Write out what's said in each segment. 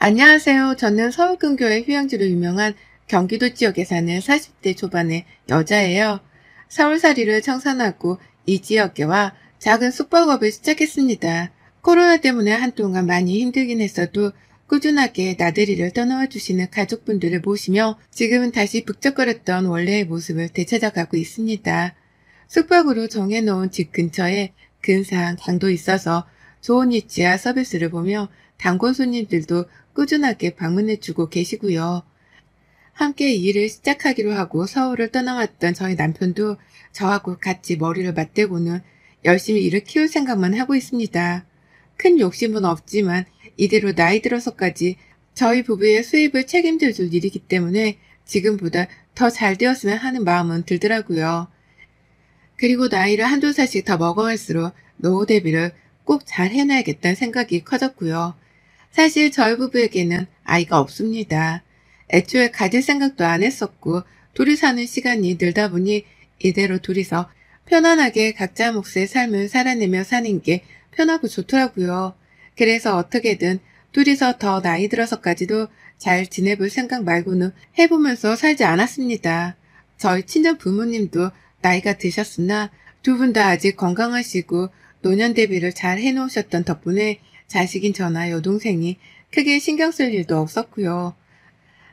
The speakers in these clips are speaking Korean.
안녕하세요. 저는 서울근교의 휴양지로 유명한 경기도 지역에 사는 40대 초반의 여자예요. 서울살이를 청산하고 이 지역에 와 작은 숙박업을 시작했습니다. 코로나 때문에 한동안 많이 힘들긴 했어도 꾸준하게 나들이를 떠나와 주시는 가족분들을 모시며 지금은 다시 북적거렸던 원래의 모습을 되찾아가고 있습니다. 숙박으로 정해놓은 집 근처에 근사한 강도 있어서 좋은 위치와 서비스를 보며 단골 손님들도 꾸준하게 방문해주고 계시고요. 함께 이 일을 시작하기로 하고 서울을 떠나왔던 저희 남편도 저하고 같이 머리를 맞대고는 열심히 일을 키울 생각만 하고 있습니다. 큰 욕심은 없지만 이대로 나이 들어서까지 저희 부부의 수입을 책임져 줄 일이기 때문에 지금보다 더 잘 되었으면 하는 마음은 들더라고요. 그리고 나이를 한두 살씩 더 먹어갈수록 노후 대비를 꼭 잘 해놔야겠다는 생각이 커졌고요. 사실 저희 부부에게는 아이가 없습니다. 애초에 가질 생각도 안 했었고 둘이 사는 시간이 늘다 보니 이대로 둘이서 편안하게 각자 몫의 삶을 살아내며 사는 게 편하고 좋더라고요. 그래서 어떻게든 둘이서 더 나이 들어서까지도 잘 지내볼 생각 말고는 해보면서 살지 않았습니다. 저희 친정 부모님도 나이가 드셨으나 두 분 다 아직 건강하시고 노년 대비를 잘 해놓으셨던 덕분에 자식인 저나 여동생이 크게 신경 쓸 일도 없었고요.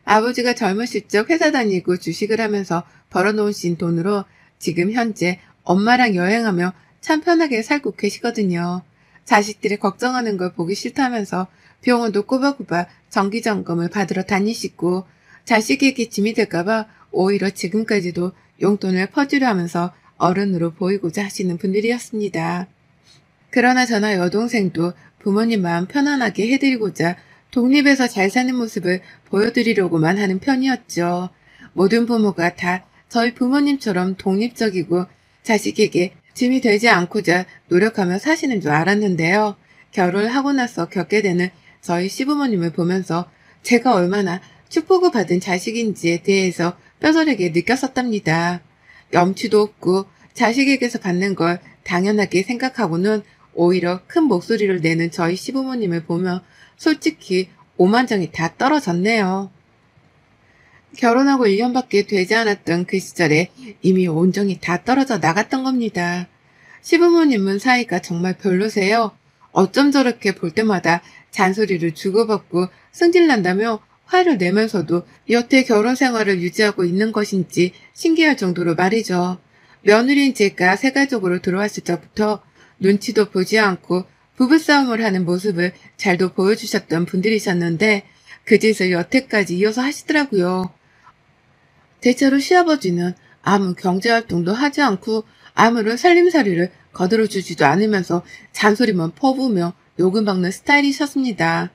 아버지가 젊으실 적 회사 다니고 주식을 하면서 벌어놓으신 돈으로 지금 현재 엄마랑 여행하며 참 편하게 살고 계시거든요. 자식들이 걱정하는 걸 보기 싫다면서 병원도 꼬박꼬박 정기점검을 받으러 다니시고 자식에게 짐이 될까봐 오히려 지금까지도 용돈을 퍼주려 하면서 어른으로 보이고자 하시는 분들이었습니다. 그러나 저나 여동생도 부모님 마음 편안하게 해드리고자 독립해서 잘 사는 모습을 보여드리려고만 하는 편이었죠. 모든 부모가 다 저희 부모님처럼 독립적이고 자식에게 짐이 되지 않고자 노력하며 사시는 줄 알았는데요. 결혼을 하고 나서 겪게 되는 저희 시부모님을 보면서 제가 얼마나 축복을 받은 자식인지에 대해서 뼈저리게 느꼈었답니다. 염치도 없고 자식에게서 받는 걸 당연하게 생각하고는 오히려 큰 목소리를 내는 저희 시부모님을 보며 솔직히 오만정이 다 떨어졌네요. 결혼하고 1년밖에 되지 않았던 그 시절에 이미 온정이 다 떨어져 나갔던 겁니다. 시부모님은 사이가 정말 별로세요. 어쩜 저렇게 볼 때마다 잔소리를 주고받고 승질난다며 화를 내면서도 여태 결혼 생활을 유지하고 있는 것인지 신기할 정도로 말이죠. 며느리인 제가 새가족으로 들어왔을 적부터 눈치도 보지 않고 부부싸움을 하는 모습을 잘도 보여주셨던 분들이셨는데 그 짓을 여태까지 이어서 하시더라고요. 대체로 시아버지는 아무 경제활동도 하지 않고 아무런 살림살이를 거들어주지도 않으면서 잔소리만 퍼부으며 욕을 먹는 스타일이셨습니다.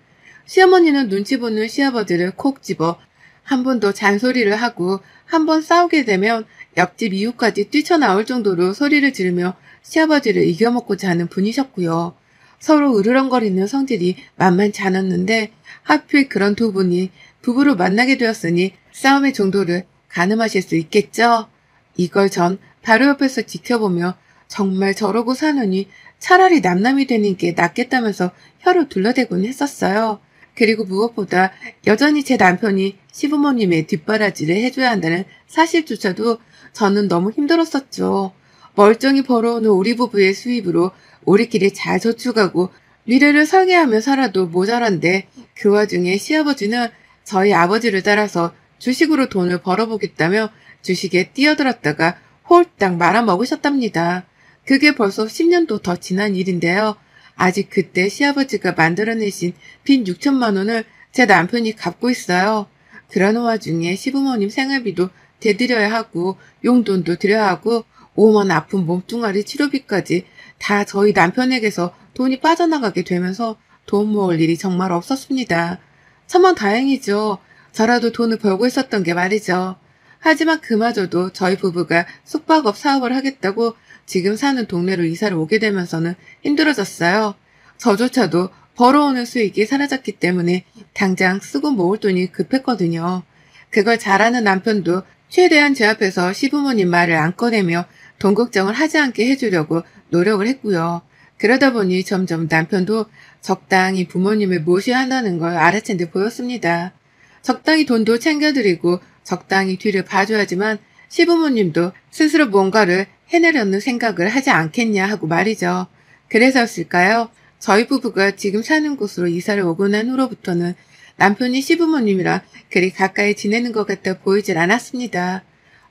시어머니는 눈치 보는 시아버지를 콕 집어 한 번 더 잔소리를 하고 한 번 싸우게 되면 옆집 이웃까지 뛰쳐나올 정도로 소리를 지르며 시아버지를 이겨먹고자 하는 분이셨고요. 서로 으르렁거리는 성질이 만만치 않았는데 하필 그런 두 분이 부부로 만나게 되었으니 싸움의 정도를 가늠하실 수 있겠죠? 이걸 전 바로 옆에서 지켜보며 정말 저러고 사느니 차라리 남남이 되는 게 낫겠다면서 혀를 둘러대곤 했었어요. 그리고 무엇보다 여전히 제 남편이 시부모님의 뒷바라지를 해줘야 한다는 사실조차도 저는 너무 힘들었었죠. 멀쩡히 벌어오는 우리 부부의 수입으로 우리끼리 잘 저축하고 미래를 설계하며 살아도 모자란데 그 와중에 시아버지는 저희 아버지를 따라서 주식으로 돈을 벌어보겠다며 주식에 뛰어들었다가 홀딱 말아먹으셨답니다. 그게 벌써 10년도 더 지난 일인데요. 아직 그때 시아버지가 만들어내신 빈 6천만 원을 제 남편이 갚고 있어요. 그러는 와중에 시부모님 생활비도 대드려야 하고 용돈도 드려야 하고 오만 아픈 몸뚱아리 치료비까지 다 저희 남편에게서 돈이 빠져나가게 되면서 돈 모을 일이 정말 없었습니다. 천만 다행이죠. 저라도 돈을 벌고 있었던 게 말이죠. 하지만 그마저도 저희 부부가 숙박업 사업을 하겠다고 지금 사는 동네로 이사를 오게 되면서는 힘들어졌어요. 저조차도 벌어오는 수익이 사라졌기 때문에 당장 쓰고 모을 돈이 급했거든요. 그걸 잘 아는 남편도 최대한 제 앞에서 시부모님 말을 안 꺼내며 돈 걱정을 하지 않게 해주려고 노력을 했고요. 그러다 보니 점점 남편도 적당히 부모님을 모셔야 한다는 걸 알아챈 듯 보였습니다. 적당히 돈도 챙겨드리고 적당히 뒤를 봐줘야지만 시부모님도 스스로 뭔가를 해내려는 생각을 하지 않겠냐 하고 말이죠. 그래서였을까요? 저희 부부가 지금 사는 곳으로 이사를 오고 난 후로부터는 남편이 시부모님이랑 그리 가까이 지내는 것 같아 보이질 않았습니다.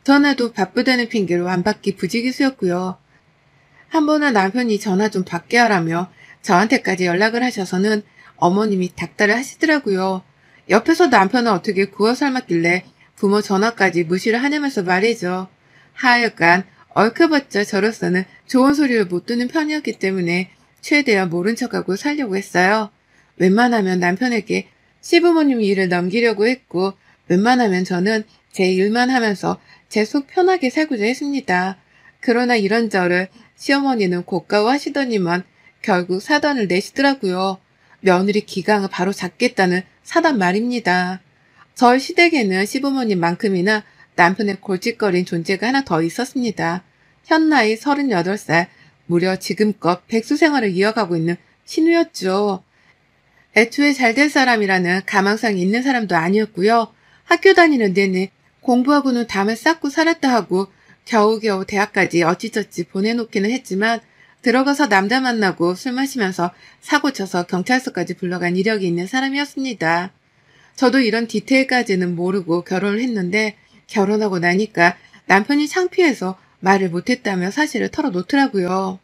전화도 바쁘다는 핑계로 안 받기 부지기수였고요. 한 번은 남편이 전화 좀 받게 하라며 저한테까지 연락을 하셔서는 어머님이 닥달을 하시더라고요. 옆에서 남편은 어떻게 구워 삶았길래 부모 전화까지 무시를 하냐면서 말이죠. 하여간 얼크봤자 저로서는 좋은 소리를 못 듣는 편이었기 때문에 최대한 모른 척하고 살려고 했어요. 웬만하면 남편에게 시부모님 일을 넘기려고 했고 웬만하면 저는 제 일만 하면서 제 속 편하게 살고자 했습니다. 그러나 이런저런 시어머니는 고가워하시더니만 결국 사단을 내시더라고요. 며느리 기강을 바로 잡겠다는 사단 말입니다. 저희 시댁에는 시부모님만큼이나 남편의 골칫거린 존재가 하나 더 있었습니다. 현나이 38살, 무려 지금껏 백수 생활을 이어가고 있는 신우였죠. 애초에 잘될 사람이라는 가망상이 있는 사람도 아니었고요. 학교 다니는 내내 공부하고는 담을 쌓고 살았다 하고 겨우겨우 대학까지 어찌저찌 보내놓기는 했지만 들어가서 남자 만나고 술 마시면서 사고쳐서 경찰서까지 불러간 이력이 있는 사람이었습니다. 저도 이런 디테일까지는 모르고 결혼을 했는데 결혼하고 나니까 남편이 창피해서 말을 못했다며 사실을 털어놓더라고요.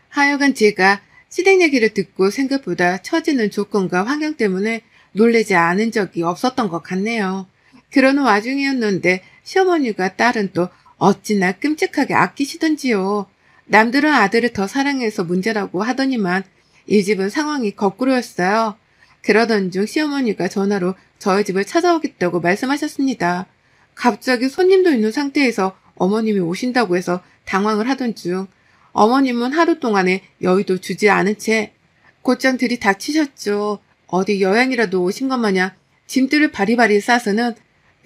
하여간 제가 시댁 얘기를 듣고 생각보다 처지는 조건과 환경 때문에 놀라지 않은 적이 없었던 것 같네요. 그러는 와중이었는데 시어머니가 딸은 또 어찌나 끔찍하게 아끼시던지요. 남들은 아들을 더 사랑해서 문제라고 하더니만 이 집은 상황이 거꾸로였어요. 그러던 중 시어머니가 전화로 저희 집을 찾아오겠다고 말씀하셨습니다. 갑자기 손님도 있는 상태에서 어머님이 오신다고 해서 당황을 하던 중 어머님은 하루 동안에 여의도 주지 않은 채 곧장 들이닥치셨죠. 어디 여행이라도 오신 것 마냥 짐들을 바리바리 싸서는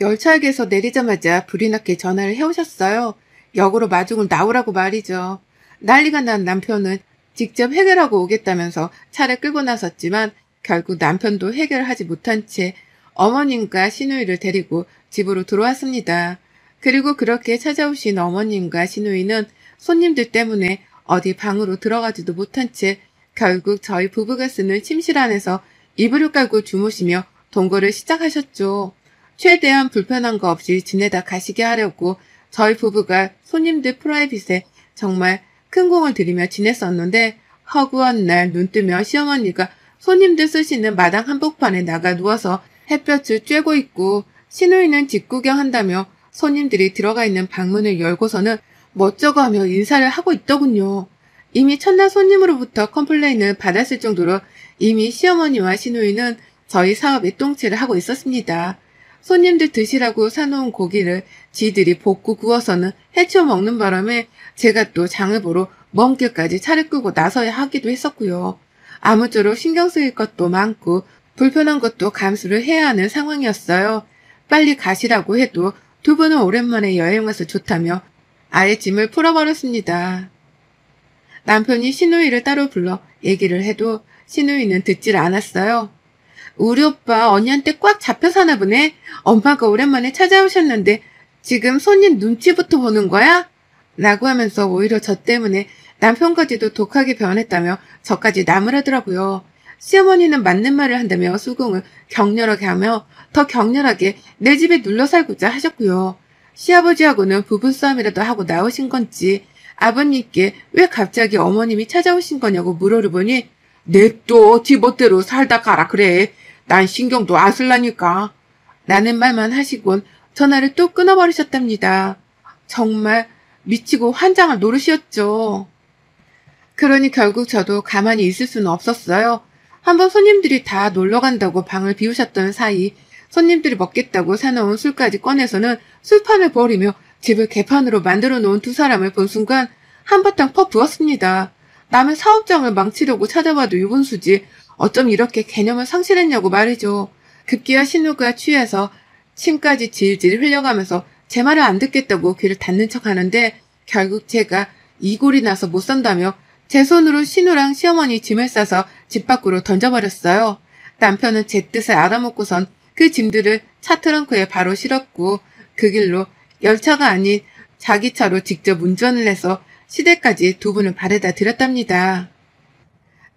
열차역에서 내리자마자 불이 나게 전화를 해오셨어요. 역으로 마중을 나오라고 말이죠. 난리가 난 남편은 직접 해결하고 오겠다면서 차를 끌고 나섰지만 결국 남편도 해결하지 못한 채 어머님과 시누이를 데리고 집으로 들어왔습니다. 그리고 그렇게 찾아오신 어머님과 시누이는 손님들 때문에 어디 방으로 들어가지도 못한 채 결국 저희 부부가 쓰는 침실 안에서 이불을 깔고 주무시며 동거를 시작하셨죠. 최대한 불편한 거 없이 지내다 가시게 하려고 저희 부부가 손님들 프라이빗에 정말 큰 공을 들이며 지냈었는데 허구한 날 눈 뜨면 시어머니가 손님들 쓰시는 마당 한복판에 나가 누워서 햇볕을 쬐고 있고 시누이는 집 구경한다며 손님들이 들어가 있는 방문을 열고서는 멋쩍어 하며 인사를 하고 있더군요. 이미 첫날 손님으로부터 컴플레인을 받았을 정도로 이미 시어머니와 시누이는 저희 사업에 똥칠을 하고 있었습니다. 손님들 드시라고 사놓은 고기를 지들이 볶고 구워서는 해치워 먹는 바람에 제가 또 장을 보러 먼 길까지 차를 끄고 나서야 하기도 했었고요. 아무쪼록 신경 쓰일 것도 많고 불편한 것도 감수를 해야 하는 상황이었어요. 빨리 가시라고 해도 두 분은 오랜만에 여행 와서 좋다며 아예 짐을 풀어버렸습니다. 남편이 시누이를 따로 불러 얘기를 해도 시누이는 듣질 않았어요. 우리 오빠 언니한테 꽉 잡혀 사나 보네. 엄마가 오랜만에 찾아오셨는데 지금 손님 눈치부터 보는 거야? 라고 하면서 오히려 저 때문에 남편까지도 독하게 변했다며 저까지 나무라더라고요. 시어머니는 맞는 말을 한다며 수긍을 격렬하게 하며 더 격렬하게 내 집에 눌러 살고자 하셨고요. 시아버지하고는 부부싸움이라도 하고 나오신 건지 아버님께 왜 갑자기 어머님이 찾아오신 거냐고 물어보니 냅둬 지멋대로 살다 가라 그래. 난 신경도 안 쓸라니까. 라는 말만 하시곤 전화를 또 끊어버리셨답니다. 정말 미치고 환장할 노릇이었죠. 그러니 결국 저도 가만히 있을 수는 없었어요. 한번 손님들이 다 놀러간다고 방을 비우셨던 사이 손님들이 먹겠다고 사놓은 술까지 꺼내서는 술판을 벌이며 집을 개판으로 만들어 놓은 두 사람을 본 순간 한바탕 퍼부었습니다. 남의 사업장을 망치려고 찾아봐도 유분수지 어쩜 이렇게 개념을 상실했냐고 말이죠. 급기야 신우가 취해서 침까지 질질 흘려가면서 제 말을 안 듣겠다고 귀를 닫는 척 하는데 결국 제가 이골이 나서 못 산다며 제 손으로 신우랑 시어머니 짐을 싸서 집 밖으로 던져버렸어요. 남편은 제 뜻을 알아먹고선 그 짐들을 차 트렁크에 바로 실었고 그 길로 열차가 아닌 자기 차로 직접 운전을 해서 시댁까지 두 분을 바래다 드렸답니다.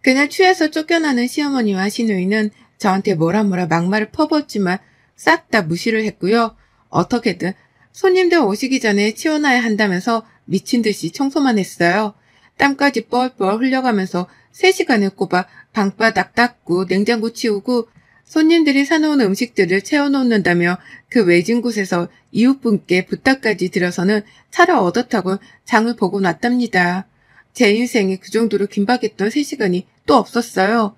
그날 취해서 쫓겨나는 시어머니와 시누이는 저한테 뭐라 막말을 퍼부었지만 싹 다 무시를 했고요. 어떻게든 손님들 오시기 전에 치워놔야 한다면서 미친 듯이 청소만 했어요. 땀까지 뻘뻘 흘려가면서 3시간을 꼽아 방바닥 닦고 냉장고 치우고 손님들이 사놓은 음식들을 채워놓는다며 그 외진 곳에서 이웃분께 부탁까지 드려서는 차를 얻어 타고 장을 보고 났답니다. 제 인생에 그 정도로 긴박했던 3시간이 또 없었어요.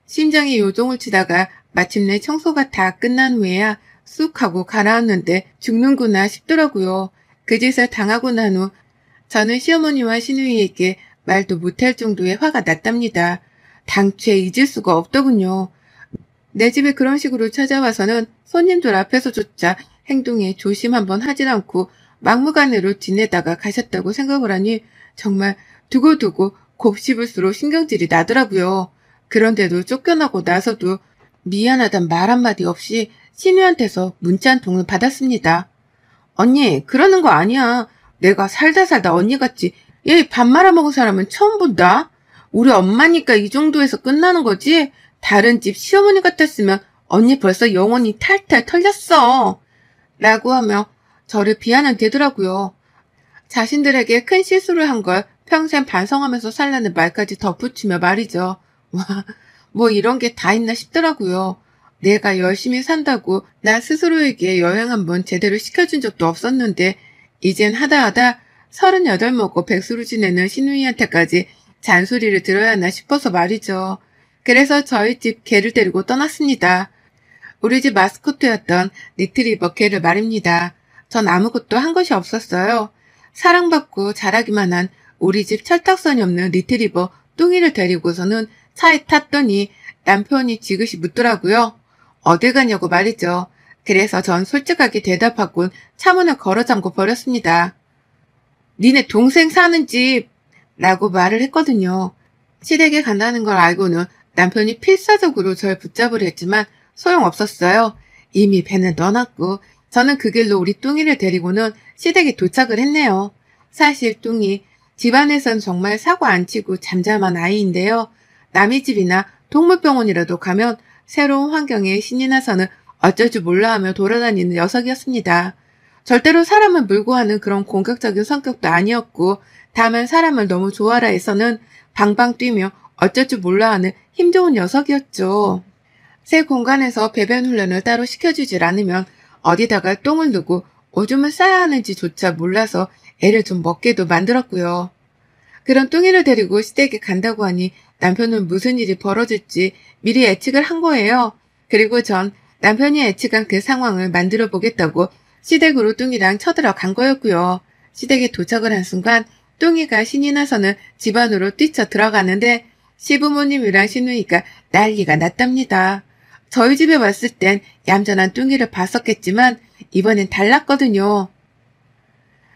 심장이 요동을 치다가 마침내 청소가 다 끝난 후에야 쑥 하고 가라앉는데 죽는구나 싶더라고요. 그 짓을 당하고 난 후 저는 시어머니와 시누이에게 말도 못할 정도의 화가 났답니다. 당최 잊을 수가 없더군요. 내 집에 그런 식으로 찾아와서는 손님들 앞에서조차 행동에 조심 한번 하질 않고 막무가내로 지내다가 가셨다고 생각을 하니 정말 두고두고 곱씹을수록 신경질이 나더라고요. 그런데도 쫓겨나고 나서도 미안하단 말 한마디 없이 시누한테서 문자 한 통을 받았습니다. 언니, 그러는 거 아니야. 내가 살다 언니같이 얘 밥 말아먹은 사람은 처음 본다. 우리 엄마니까 이 정도에서 끝나는 거지. 다른 집 시어머니 같았으면 언니 벌써 영혼이 탈탈 털렸어. 라고 하며 저를 비하는 되더라고요. 자신들에게 큰 실수를 한 걸 평생 반성하면서 살라는 말까지 덧붙이며 말이죠. 와, 뭐 이런 게 다 있나 싶더라고요. 내가 열심히 산다고 나 스스로에게 여행 한번 제대로 시켜준 적도 없었는데 이젠 하다 38 먹고 백수로 지내는 시누이한테까지 잔소리를 들어야 하나 싶어서 말이죠. 그래서 저희 집 개를 데리고 떠났습니다. 우리 집 마스코트였던 리트리버 개를 말입니다. 전 아무것도 한 것이 없었어요. 사랑받고 자라기만 한 우리 집 철딱선이 없는 리트리버 뚱이를 데리고서는 차에 탔더니 남편이 지그시 묻더라고요. 어딜 가냐고 말이죠. 그래서 전 솔직하게 대답하곤 차문을 걸어 잠궈 버렸습니다. 니네 동생 사는 집! 라고 말을 했거든요. 시댁에 간다는 걸 알고는 남편이 필사적으로 절 붙잡으려 했지만 소용없었어요. 이미 배는 넣어놨고 저는 그 길로 우리 뚱이를 데리고는 시댁에 도착을 했네요. 사실 뚱이 집안에선 정말 사고 안 치고 잠잠한 아이인데요. 남의 집이나 동물병원이라도 가면 새로운 환경에 신이 나서는 어쩔 줄 몰라 하며 돌아다니는 녀석이었습니다. 절대로 사람을 물고 하는 그런 공격적인 성격도 아니었고 다만 사람을 너무 좋아라 해서는 방방 뛰며 어쩔 줄 몰라 하는 힘 좋은 녀석이었죠. 새 공간에서 배변 훈련을 따로 시켜주질 않으면 어디다가 똥을 누고 오줌을 싸야 하는지조차 몰라서 애를 좀 먹게도 만들었고요. 그런 뚱이를 데리고 시댁에 간다고 하니 남편은 무슨 일이 벌어질지 미리 예측을 한 거예요. 그리고 전 남편이 예측한 그 상황을 만들어 보겠다고 시댁으로 뚱이랑 쳐들어간 거였고요. 시댁에 도착을 한 순간 뚱이가 신이 나서는 집 안으로 뛰쳐 들어가는데 시부모님이랑 시누이가 난리가 났답니다. 저희 집에 왔을 땐 얌전한 뚱이를 봤었겠지만 이번엔 달랐거든요.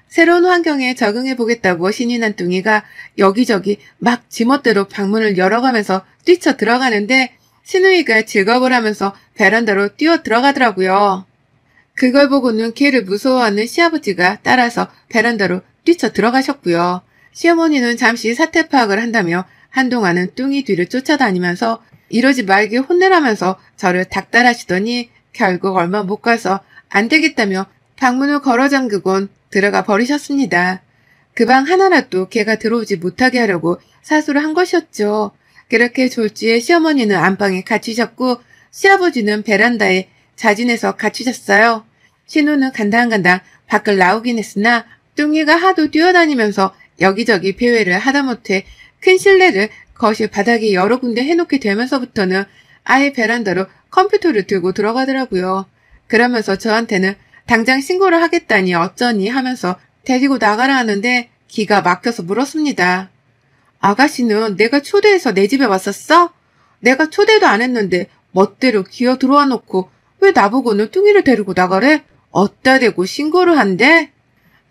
새로운 환경에 적응해보겠다고 신이 난 뚱이가 여기저기 막 지멋대로 방문을 열어가면서 뛰쳐 들어가는데 시누이가 즐거움을 하면서 베란다로 뛰어 들어가더라고요. 그걸 보고는 걔를 무서워하는 시아버지가 따라서 베란다로 뛰쳐 들어가셨고요. 시어머니는 잠시 사태 파악을 한다며 한동안은 뚱이 뒤를 쫓아다니면서 이러지 말게 혼내라면서 저를 닥달하시더니 결국 얼마 못 가서 안 되겠다며 방문을 걸어 잠그곤 들어가 버리셨습니다. 그 방 하나라도 걔가 들어오지 못하게 하려고 사수를 한 것이었죠. 그렇게 졸지에 시어머니는 안방에 갇히셨고 시아버지는 베란다에 자진해서 갇히셨어요. 신우는 간당간당 밖을 나오긴 했으나 뚱이가 하도 뛰어다니면서 여기저기 배회를 하다못해 큰 실내를 거실 바닥에 여러 군데 해놓게 되면서부터는 아예 베란다로 컴퓨터를 들고 들어가더라고요. 그러면서 저한테는 당장 신고를 하겠다니 어쩌니 하면서 데리고 나가라 하는데 기가 막혀서 물었습니다. 아가씨는 내가 초대해서 내 집에 왔었어? 내가 초대도 안 했는데 멋대로 기어 들어와 놓고 왜 나보고는 뚱이를 데리고 나가래? 어따 대고 신고를 한대?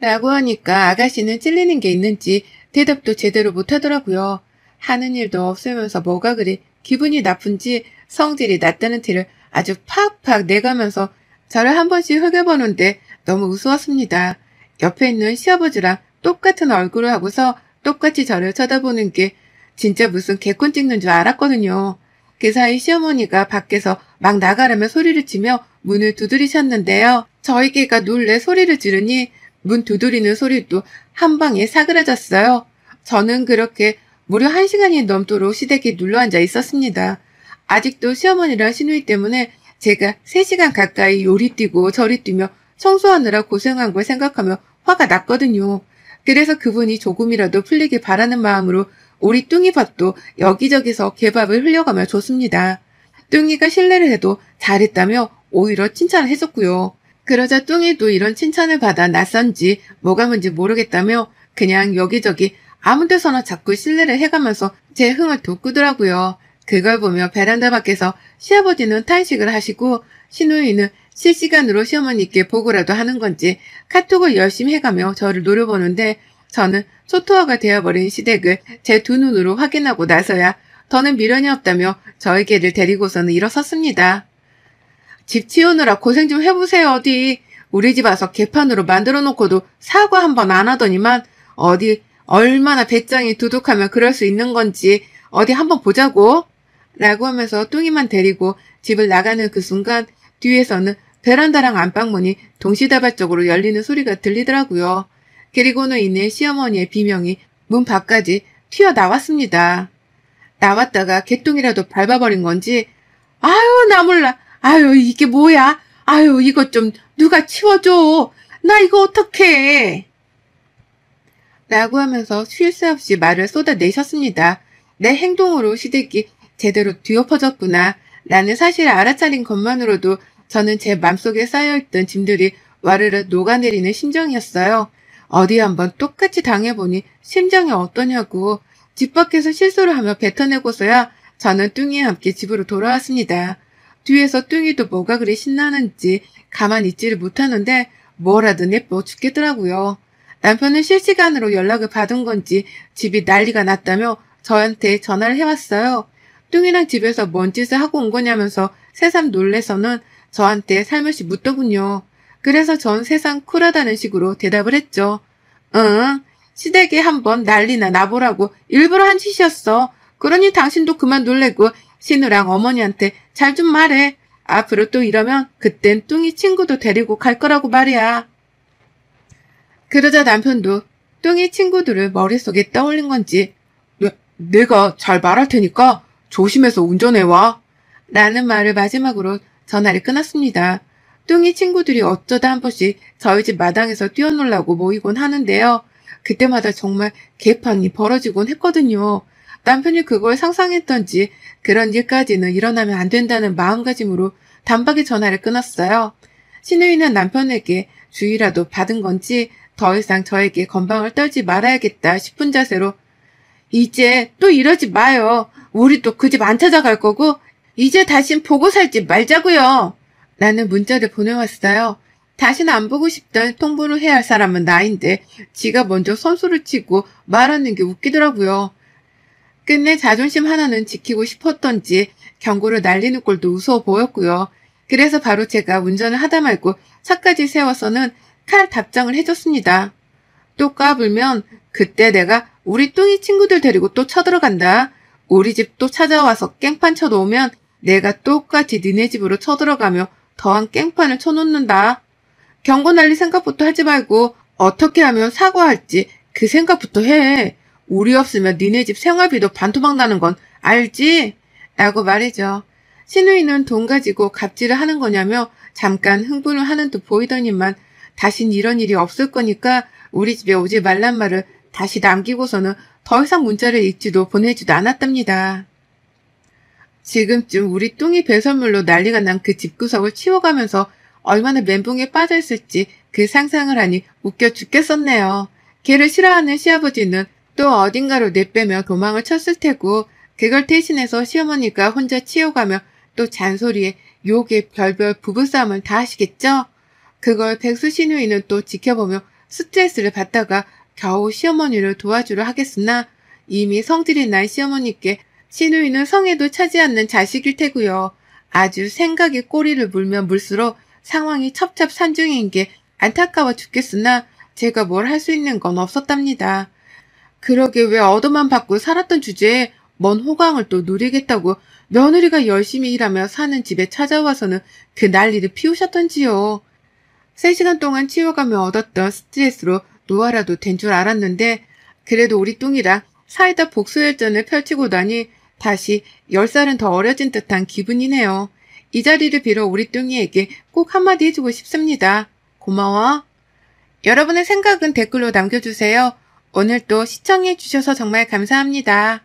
라고 하니까 아가씨는 찔리는 게 있는지 대답도 제대로 못하더라고요. 하는 일도 없으면서 뭐가 그리 기분이 나쁜지 성질이 낮다는 티를 아주 팍팍 내가면서 저를 한 번씩 흘겨보는데 너무 우스웠습니다. 옆에 있는 시아버지랑 똑같은 얼굴을 하고서 똑같이 저를 쳐다보는 게 진짜 무슨 개콘 찍는 줄 알았거든요. 그 사이 시어머니가 밖에서 막 나가라며 소리를 치며 문을 두드리셨는데요. 저희개가 놀래 소리를 지르니 문 두드리는 소리도 한 방에 사그라졌어요. 저는 그렇게 무려 1시간이 넘도록 시댁에 눌러앉아 있었습니다. 아직도 시어머니랑 시누이 때문에 제가 3시간 가까이 요리 뛰고 저리 뛰며 청소하느라 고생한 걸 생각하며 화가 났거든요. 그래서 그분이 조금이라도 풀리길 바라는 마음으로 우리 뚱이밥도 여기저기서 개밥을 흘려가며 줬습니다. 뚱이가 실례를 해도 잘했다며 오히려 칭찬을 해줬고요. 그러자 뚱이도 이런 칭찬을 받아 낯선지 뭐가 뭔지 모르겠다며 그냥 여기저기 아무 데서나 자꾸 실례를 해가면서 제 흥을 돋구더라고요. 그걸 보며 베란다 밖에서 시아버지는 탄식을 하시고 시누이는 실시간으로 시어머니께 보고라도 하는 건지 카톡을 열심히 해가며 저를 노려보는데 저는 초토화가 되어버린 시댁을 제 두 눈으로 확인하고 나서야 더는 미련이 없다며 저에게를 데리고서는 일어섰습니다. 집 치우느라 고생 좀 해보세요 어디. 우리 집 와서 개판으로 만들어 놓고도 사과 한 번 안 하더니만 어디 얼마나 배짱이 두둑하면 그럴 수 있는 건지 어디 한번 보자고. 라고 하면서 뚱이만 데리고 집을 나가는 그 순간 뒤에서는 베란다랑 안방문이 동시다발적으로 열리는 소리가 들리더라고요. 그리고는 이내 시어머니의 비명이 문 밖까지 튀어나왔습니다. 나왔다가 개똥이라도 밟아버린 건지 아유 나 몰라. 아유 이게 뭐야. 아유 이것 좀 누가 치워줘. 나 이거 어떡해. 라고 하면서 쉴 새 없이 말을 쏟아내셨습니다. 내 행동으로 시댁이 제대로 뒤엎어졌구나 라는 사실을 알아차린 것만으로도 저는 제 맘속에 쌓여있던 짐들이 와르르 녹아내리는 심정이었어요. 어디 한번 똑같이 당해보니 심정이 어떠냐고. 집 밖에서 실수를 하며 뱉어내고서야 저는 뚱이와 함께 집으로 돌아왔습니다. 뒤에서 뚱이도 뭐가 그리 신나는지 가만히 있지를 못하는데 뭐라든 예뻐 죽겠더라고요. 남편은 실시간으로 연락을 받은 건지 집이 난리가 났다며 저한테 전화를 해왔어요. 뚱이랑 집에서 뭔 짓을 하고 온 거냐면서 새삼 놀래서는 저한테 살며시 묻더군요. 그래서 전 세상 쿨하다는 식으로 대답을 했죠. 응, 시댁에 한번 난리나 나보라고 일부러 한 짓이었어. 그러니 당신도 그만 놀래고 신우랑 어머니한테 잘 좀 말해. 앞으로 또 이러면 그땐 뚱이 친구도 데리고 갈 거라고 말이야. 그러자 남편도 뚱이 친구들을 머릿속에 떠올린 건지 내가 잘 말할 테니까 조심해서 운전해와. 라는 말을 마지막으로 전화를 끊었습니다. 뚱이 친구들이 어쩌다 한 번씩 저희 집 마당에서 뛰어놀라고 모이곤 하는데요. 그때마다 정말 개판이 벌어지곤 했거든요. 남편이 그걸 상상했던지 그런 일까지는 일어나면 안 된다는 마음가짐으로 단박에 전화를 끊었어요. 시누이는 남편에게 주의라도 받은 건지 더 이상 저에게 건방을 떨지 말아야겠다 싶은 자세로 이제 또 이러지 마요. 우리 또 그 집 안 찾아갈 거고 이제 다신 보고 살지 말자고요. 라는 문자를 보내왔어요. 다시는 안 보고 싶다 통보를 해야 할 사람은 나인데 지가 먼저 선수를 치고 말하는 게 웃기더라고요. 끝내 자존심 하나는 지키고 싶었던지 경고를 날리는 꼴도 우스워 보였고요. 그래서 바로 제가 운전을 하다 말고 차까지 세워서는 칼 답장을 해줬습니다. 또 까불면 그때 내가 우리 뚱이 친구들 데리고 또 쳐들어간다. 우리 집 또 찾아와서 깽판 쳐놓으면 내가 똑같이 니네 집으로 쳐들어가며 더한 깽판을 쳐놓는다. 경고 날릴 생각부터 하지 말고 어떻게 하면 사과할지 그 생각부터 해. 우리 없으면 니네 집 생활비도 반토막 나는 건 알지? 라고 말이죠. 시누이는 돈 가지고 갑질을 하는 거냐며 잠깐 흥분을 하는 듯 보이더니만 다신 이런 일이 없을 거니까 우리 집에 오지 말란 말을 다시 남기고서는 더 이상 문자를 읽지도 보내지도 않았답니다. 지금쯤 우리 뚱이 배설물로 난리가 난 그 집구석을 치워가면서 얼마나 멘붕에 빠져있을지 그 상상을 하니 웃겨 죽겠었네요. 걔를 싫어하는 시아버지는 또 어딘가로 내빼며 도망을 쳤을 테고 그걸 대신해서 시어머니가 혼자 치워가며 또 잔소리에 욕에 별별 부부싸움을 다 하시겠죠? 그걸 백수 시누이는 또 지켜보며 스트레스를 받다가 겨우 시어머니를 도와주려 하겠으나 이미 성질이 난 시어머니께 시누이는 성에도 차지 않는 자식일 테고요. 아주 생각에 꼬리를 물면 물수록 상황이 첩첩산중인 게 안타까워 죽겠으나 제가 뭘 할 수 있는 건 없었답니다. 그러게 왜 얻어만 받고 살았던 주제에 먼 호강을 또 누리겠다고 며느리가 열심히 일하며 사는 집에 찾아와서는 그 난리를 피우셨던지요. 3시간 동안 치워가며 얻었던 스트레스로 노화라도 된 줄 알았는데 그래도 우리 뚱이랑 사이다 복수열전을 펼치고 나니 다시 10살은 더 어려진 듯한 기분이네요. 이 자리를 빌어 우리 뚱이에게 꼭 한마디 해주고 싶습니다. 고마워. 여러분의 생각은 댓글로 남겨주세요. 오늘도 시청해주셔서 정말 감사합니다.